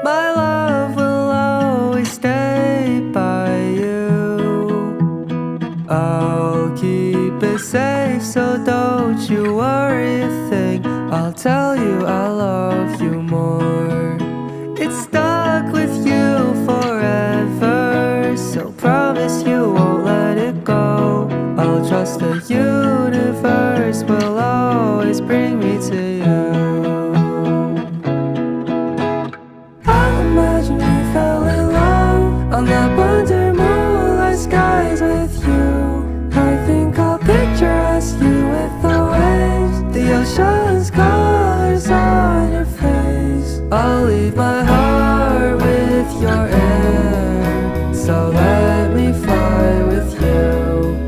My love will always stay by you. I'll keep it safe, so don't you worry a thing. I'll tell you I love you more. It's stuck with you forever, so promise you won't let it go. I'll trust the universe will always bring me to you.